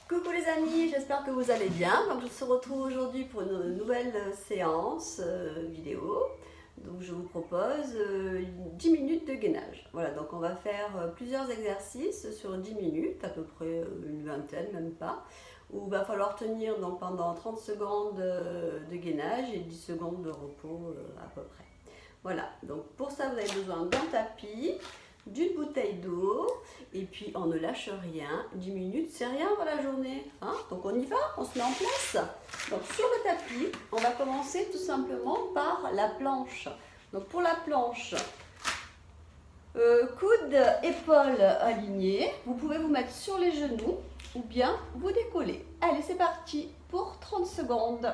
Coucou les amis, j'espère que vous allez bien. Donc, je se retrouve aujourd'hui pour une nouvelle séance vidéo. Donc je vous propose 10 minutes de gainage. Voilà, donc on va faire plusieurs exercices sur 10 minutes, à peu près une vingtaine, même pas, où il va falloir tenir donc, pendant 30 secondes de gainage et 10 secondes de repos à peu près. Voilà, donc pour ça vous avez besoin d'un tapis, d'une bouteille d'eau, et puis on ne lâche rien. 10 minutes, c'est rien dans la journée. Hein, donc on y va, on se met en place. Donc sur le tapis, on va commencer tout simplement par la planche. Donc pour la planche, coude, épaules alignées. Vous pouvez vous mettre sur les genoux ou bien vous décoller. Allez, c'est parti pour 30 secondes.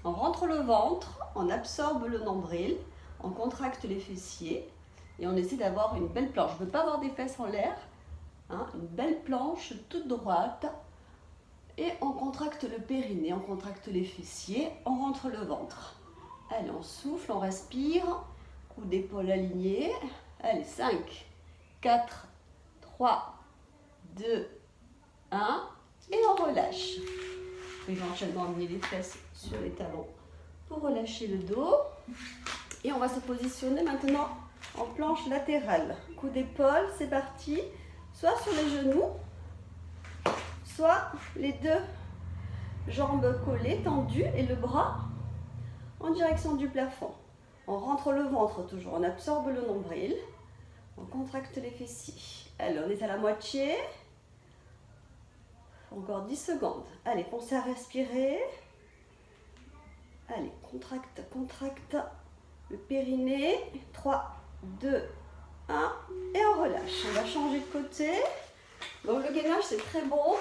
On rentre le ventre, on absorbe le nombril, on contracte les fessiers. Et on essaie d'avoir une belle planche. Je ne veux pas avoir des fesses en l'air. Hein, une belle planche toute droite. Et on contracte le périnée, on contracte les fessiers, on rentre le ventre. Allez, on souffle, on respire. Coude d'épaule aligné. Allez, 5, 4, 3, 2, 1. Et on relâche. Éventuellement, amener les fesses sur les talons pour relâcher le dos. Et on va se positionner maintenant en planche latérale. Coup d'épaule, c'est parti. Soit sur les genoux, soit les deux jambes collées, tendues et le bras en direction du plafond. On rentre le ventre toujours, on absorbe le nombril, on contracte les fessiers. Allez, on est à la moitié. Encore 10 secondes. Allez, pensez à respirer. Allez, contracte, contracte le périnée. 3, 2, 1 et on relâche. On va changer de côté. Donc le gainage c'est très bon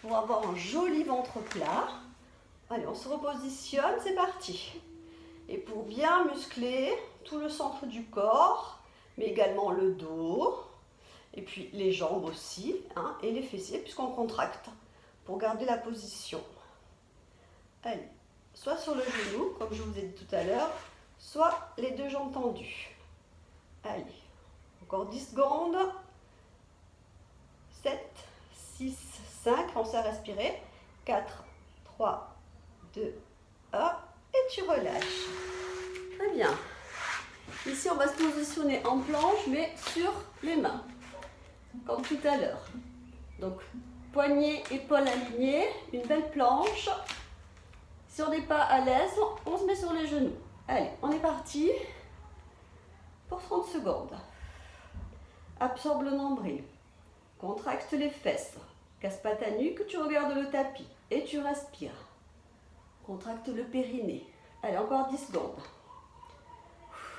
pour avoir un joli ventre plat. Allez, on se repositionne, c'est parti. Et pour bien muscler tout le centre du corps, mais également le dos, et puis les jambes aussi, hein, et les fessiers puisqu'on contracte pour garder la position. Allez, soit sur le genou, comme je vous ai dit tout à l'heure, soit les deux jambes tendues. Allez, encore 10 secondes. 7, 6, 5, pensez à respirer. 4, 3, 2, 1, et tu relâches. Très bien. Ici, on va se positionner en planche, mais sur les mains, comme tout à l'heure. Donc, poignets, épaules alignées, une belle planche. Si on n'est pas à l'aise, on se met sur les genoux. Allez, on est parti. Pour 30 secondes. Absorbe le nombril. Contracte les fesses. Casse pas ta nuque, tu regardes le tapis. Et tu respires. Contracte le périnée. Allez, encore 10 secondes.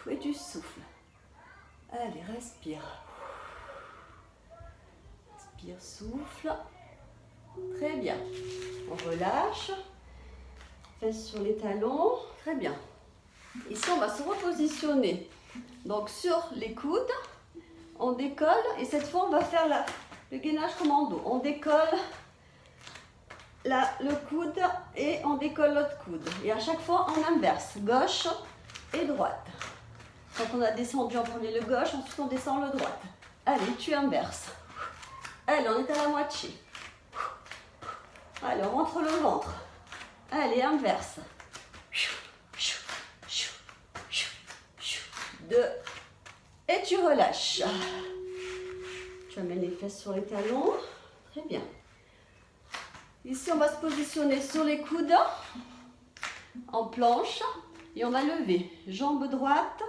Et tu souffles. Allez, respire. Respire, souffle. Très bien. On relâche. Fesses sur les talons. Très bien. Ici, on va se repositionner. Donc sur les coudes, on décolle et cette fois on va faire le gainage commando. On décolle le coude et on décolle l'autre coude. Et à chaque fois on inverse, gauche et droite. Quand on a descendu en premier le gauche, ensuite on descend le droite. Allez, tu inverses. Allez, on est à la moitié. Allez, on rentre le ventre. Allez, inverse. 2 et tu relâches. Tu amènes les fesses sur les talons. Très bien. Ici, on va se positionner sur les coudes en planche et on va lever jambe droite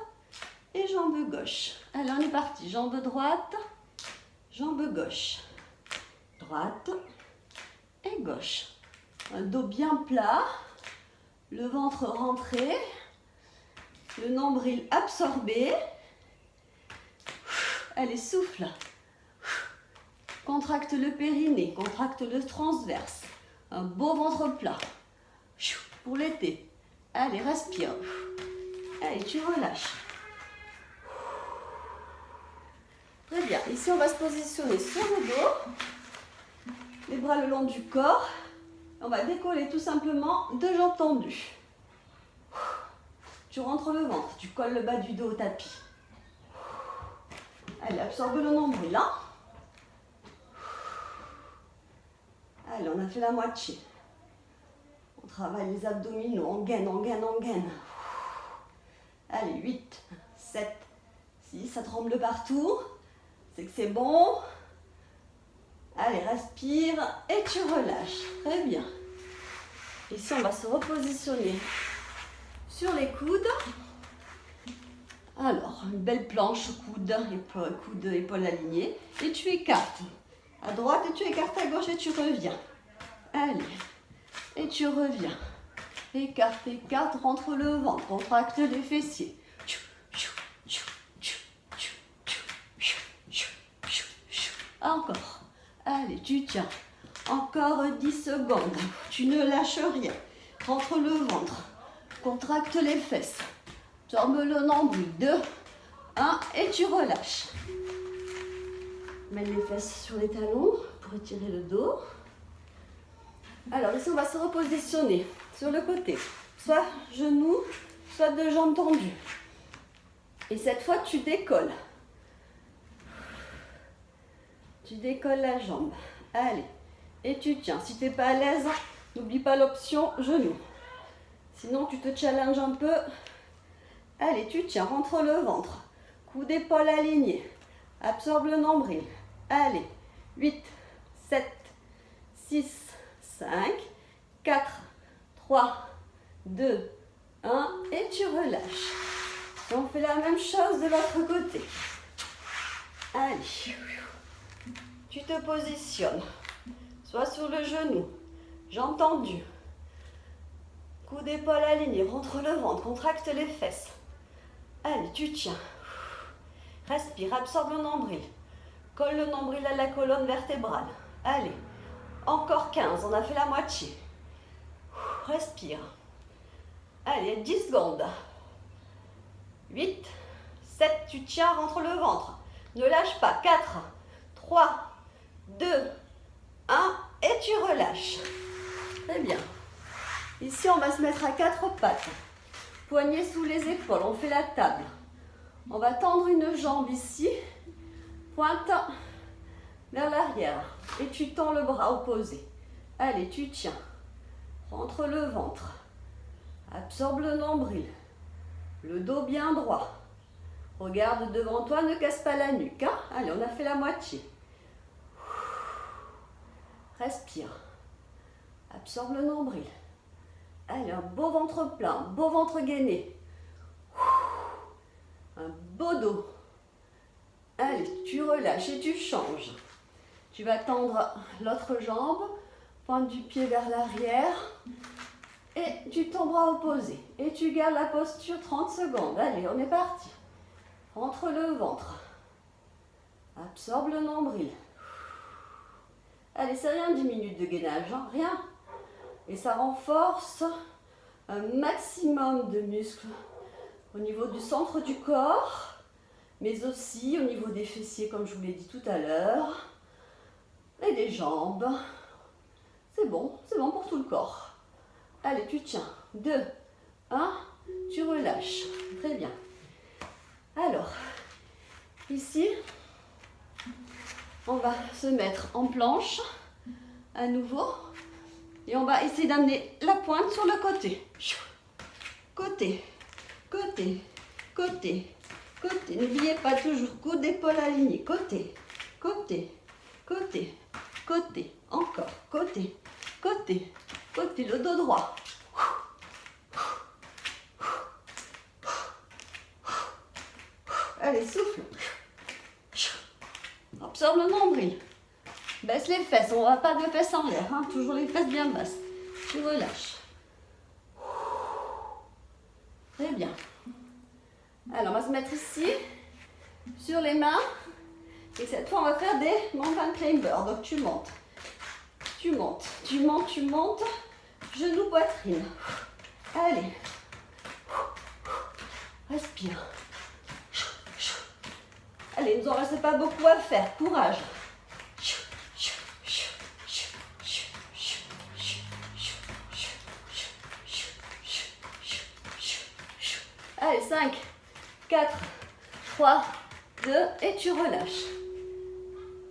et jambe gauche. Allez, on est parti. Jambe droite, jambe gauche. Droite et gauche. Un dos bien plat, le ventre rentré. Le nombril absorbé. Allez, souffle. Contracte le périnée, contracte le transverse. Un beau ventre plat. Pour l'été. Allez, respire. Allez, tu relâches. Très bien. Ici, on va se positionner sur le dos. Les bras le long du corps. On va décoller tout simplement deux jambes tendues. Tu rentres le ventre, tu colles le bas du dos au tapis. Allez, absorbe le nombril là. Allez, on a fait la moitié. On travaille les abdominaux, on gaine, on gaine, on gaine. Allez, 8, 7, 6, ça tremble de partout. C'est que c'est bon. Allez, respire et tu relâches. Très bien. Ici, on va se repositionner sur les coudes. Alors, une belle planche, coude, épaules alignées. Et tu écartes à droite et tu écartes à gauche et tu reviens. Allez, et tu reviens. Écarte, écarte, rentre le ventre, contracte les fessiers. Encore. Allez, tu tiens. Encore 10 secondes. Tu ne lâches rien. Rentre le ventre. Contracte les fesses. Tourne le nombril. 2, 1 et tu relâches. Mets les fesses sur les talons pour étirer le dos. Alors ici, on va se repositionner sur le côté. Soit genoux, soit deux jambes tendues. Et cette fois, tu décolles. Tu décolles la jambe. Allez. Et tu tiens. Si tu n'es pas à l'aise, n'oublie pas l'option genou. Sinon, tu te challenges un peu. Allez, tu tiens. Rentre le ventre. Coup d'épaule aligné. Absorbe le nombril. Allez. 8, 7, 6, 5, 4, 3, 2, 1. Et tu relâches. On fait la même chose de l'autre côté. Allez. Tu te positionnes. Soit sur le genou, jambe tendue, coup d'épaule aligné, rentre le ventre, contracte les fesses. Allez, tu tiens. Respire, absorbe le nombril. Colle le nombril à la colonne vertébrale. Allez, encore 15, on a fait la moitié. Respire. Allez, 10 secondes. 8, 7, tu tiens, rentre le ventre. Ne lâche pas. 4, 3, 2, 1 et tu relâches. Très bien. Ici, on va se mettre à 4 pattes. Poignets sous les épaules, on fait la table. On va tendre une jambe ici, pointe vers l'arrière. Et tu tends le bras opposé. Allez, tu tiens. Rentre le ventre. Absorbe le nombril. Le dos bien droit. Regarde devant toi, ne casse pas la nuque. Hein? Allez, on a fait la moitié. Respire. Absorbe le nombril. Allez, un beau ventre plein, beau ventre gainé. Un beau dos. Allez, tu relâches et tu changes. Tu vas tendre l'autre jambe, pointe du pied vers l'arrière. Et tu ton bras opposé. Et tu gardes la posture 30 secondes. Allez, on est parti. Rentre le ventre. Absorbe le nombril. Allez, c'est rien 10 minutes de gainage, hein, rien. Et ça renforce un maximum de muscles au niveau du centre du corps, mais aussi au niveau des fessiers, comme je vous l'ai dit tout à l'heure, et des jambes. C'est bon pour tout le corps. Allez, tu tiens. 2, 1, tu relâches. Très bien. Alors, ici, on va se mettre en planche, à nouveau, et on va essayer d'amener la pointe sur le côté. Côté, côté, côté, côté. N'oubliez pas toujours coude d'épaule alignée. Côté, côté, côté, côté. Encore, côté, côté, côté. Le dos droit. Allez, souffle. Absorbe le nombril. Baisse les fesses. On ne va pas de fesses en l'air. Hein. Toujours les fesses bien basses. Tu relâches. Très bien. Alors, on va se mettre ici, sur les mains. Et cette fois, on va faire des mountain climbers. Donc, tu montes. Tu montes. Tu montes, tu montes. Genou, poitrine. Allez. Respire. Allez, il ne nous en reste pas beaucoup à faire. Courage. Allez, 5, 4, 3, 2, et tu relâches.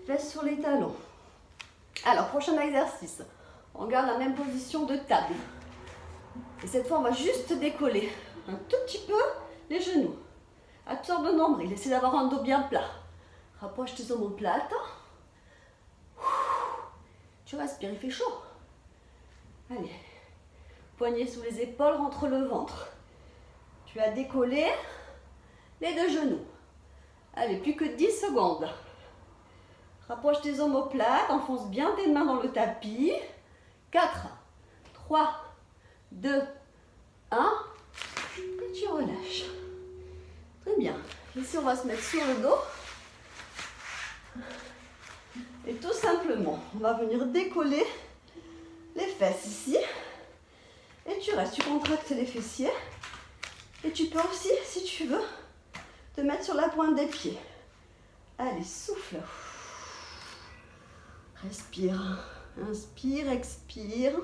Fesses sur les talons. Alors, prochain exercice. On garde la même position de table. Et cette fois, on va juste décoller un tout petit peu les genoux. Absorbe le nombril, essaie d'avoir un dos bien plat. Rapproche tes omoplates. Tu respires, il fait chaud. Allez. Poignets sous les épaules, rentre le ventre. Tu as décollé les deux genoux. Allez, plus que 10 secondes. Rapproche tes omoplates, enfonce bien tes mains dans le tapis. 4, 3, 2, 1. Et tu relâches. Très bien. Ici, on va se mettre sur le dos. Et tout simplement, on va venir décoller les fesses ici. Et tu restes, tu contractes les fessiers. Et tu peux aussi, si tu veux, te mettre sur la pointe des pieds. Allez, souffle. Respire. Inspire, expire.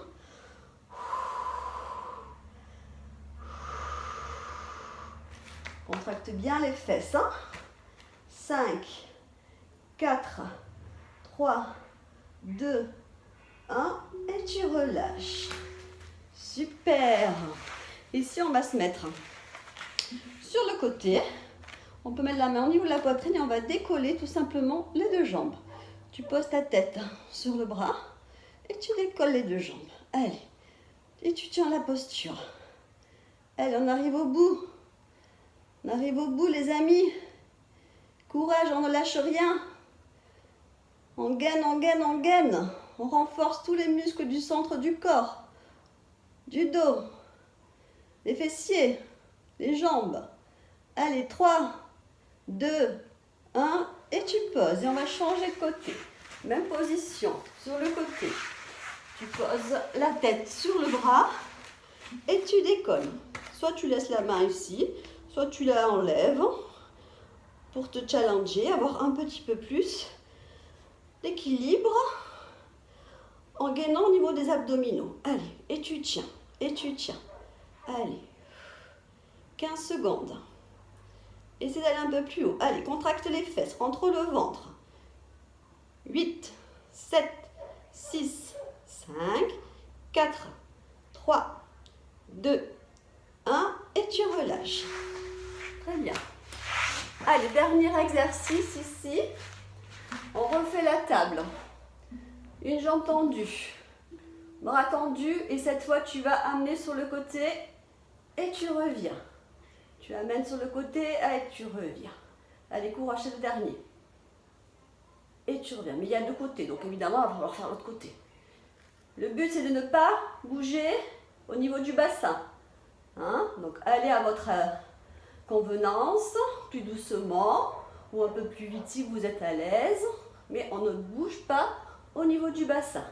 Contracte bien les fesses. 5, 4, 3, 2, 1. Et tu relâches. Super. Ici, on va se mettre sur le côté. On peut mettre la main au niveau de la poitrine et on va décoller tout simplement les deux jambes. Tu poses ta tête sur le bras et tu décolles les deux jambes. Allez. Et tu tiens la posture. Allez, on arrive au bout. On arrive au bout, les amis. Courage, on ne lâche rien. On gaine, on gaine, on gaine. On renforce tous les muscles du centre du corps, du dos, les fessiers, les jambes. Allez, 3, 2, 1. Et tu poses. Et on va changer de côté. Même position, sur le côté. Tu poses la tête sur le bras et tu décolles. Soit tu laisses la main ici, soit tu la enlèves pour te challenger, avoir un petit peu plus d'équilibre en gainant au niveau des abdominaux. Allez, et tu tiens, et tu tiens. Allez, 15 secondes. Essaie d'aller un peu plus haut. Allez, contracte les fesses, rentre le ventre. 8, 7, 6, 5, 4, 3, 2, 1. Et tu relâches. Très bien. Allez, dernier exercice ici. On refait la table. Une jambe tendue. Bras tendus. Et cette fois, tu vas amener sur le côté et tu reviens. Tu amènes sur le côté et tu reviens. Allez, courage, c'est le dernier. Et tu reviens. Mais il y a deux côtés, donc évidemment, il va falloir faire l'autre côté. Le but, c'est de ne pas bouger au niveau du bassin. Hein? Donc, allez à votre convenance, plus doucement, ou un peu plus vite si vous êtes à l'aise. Mais on ne bouge pas au niveau du bassin.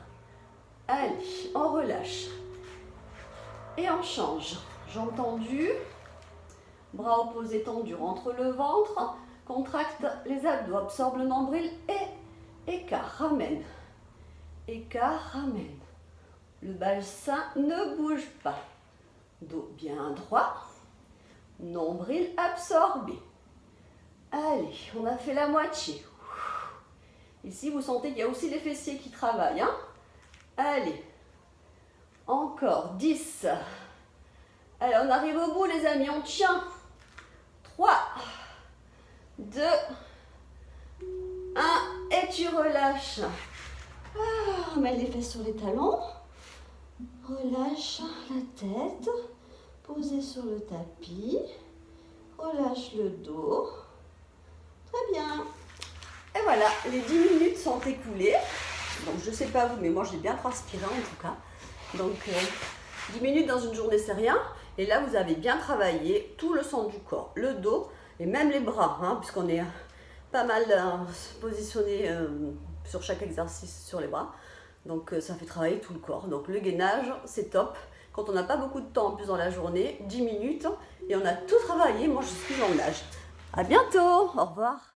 Allez, on relâche. Et on change. Jambes tendues. Bras opposés tendus, rentre le ventre, contracte les abdos, absorbe le nombril et écart, ramène. Écart, ramène. Le bassin ne bouge pas. Dos bien droit, nombril absorbé. Allez, on a fait la moitié. Ici, vous sentez qu'il y a aussi les fessiers qui travaillent. Hein? Allez, encore 10. Allez, on arrive au bout, les amis, on tient. 3, 2, 1, et tu relâches. Mets les fesses sur les talons. Relâche la tête. Posez sur le tapis. Relâche le dos. Très bien. Et voilà, les 10 minutes sont écoulées. Donc, je ne sais pas vous, mais moi, j'ai bien transpiré en tout cas. Donc, 10 minutes dans une journée, c'est rien. Et là, vous avez bien travaillé tout le centre du corps, le dos et même les bras, hein, puisqu'on est pas mal positionné sur chaque exercice sur les bras. Donc, ça fait travailler tout le corps. Donc, le gainage, c'est top. Quand on n'a pas beaucoup de temps en plus dans la journée, 10 minutes, et on a tout travaillé. Moi, je suis en âge. À bientôt. Au revoir.